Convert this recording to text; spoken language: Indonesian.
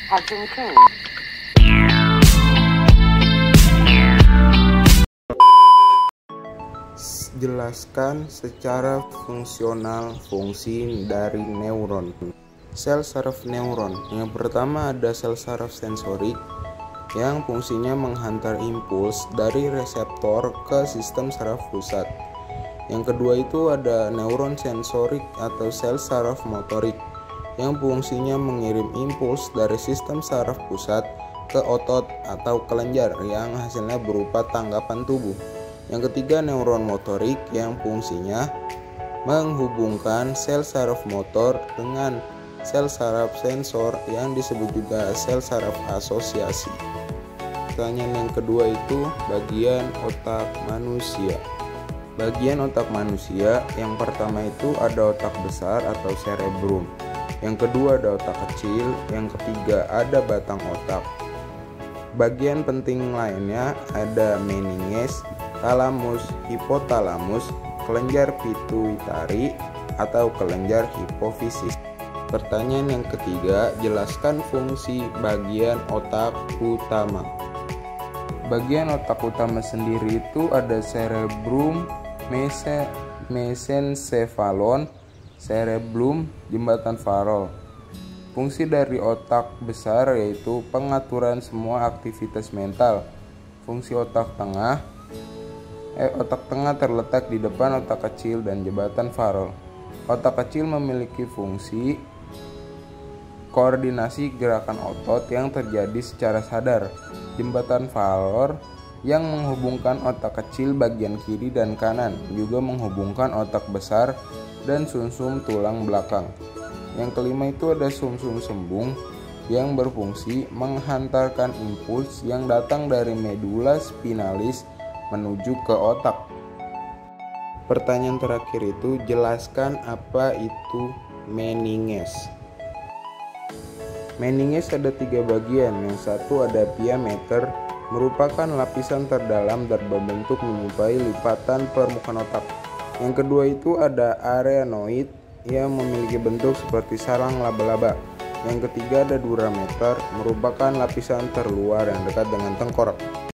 have been cleaned. Jelaskan secara fungsional fungsi dari neuron. Sel saraf neuron. Yang pertama ada sel saraf sensorik yang fungsinya menghantar impuls dari reseptor ke sistem saraf pusat. Yang kedua itu ada neuron sensorik atau sel saraf motorik yang fungsinya mengirim impuls dari sistem saraf pusat ke otot atau kelenjar yang hasilnya berupa tanggapan tubuh. Yang ketiga neuron motorik yang fungsinya menghubungkan sel saraf motor dengan sel saraf sensor yang disebut juga sel saraf asosiasi. Pertanyaan yang kedua itu bagian otak manusia. Bagian otak manusia yang pertama itu ada otak besar atau cerebrum. Yang kedua ada otak kecil, yang ketiga ada batang otak. Bagian penting lainnya ada meninges, talamus, hipotalamus, kelenjar pituitari atau kelenjar hipofisis. Pertanyaan yang ketiga, jelaskan fungsi bagian otak utama. Bagian otak utama sendiri itu ada cerebrum, mesencephalon, cerebellum, jembatan Farol. Fungsi dari otak besar yaitu pengaturan semua aktivitas mental. Fungsi otak tengah terletak di depan otak kecil dan jembatan Farol. Otak kecil memiliki fungsi koordinasi gerakan otot yang terjadi secara sadar. Jembatan Farol yang menghubungkan otak kecil bagian kiri dan kanan juga menghubungkan otak besar dan sumsum tulang belakang. Yang kelima itu ada sumsum sembung yang berfungsi menghantarkan impuls yang datang dari medula spinalis menuju ke otak. Pertanyaan terakhir itu jelaskan apa itu meninges. Meninges ada 3 bagian. Yang satu ada piameter, merupakan lapisan terdalam dan berbentuk menyerupai lipatan permukaan otak. Yang kedua itu ada aryanoid yang memiliki bentuk seperti sarang laba-laba. Yang ketiga ada durameter, merupakan lapisan terluar yang dekat dengan tengkorak.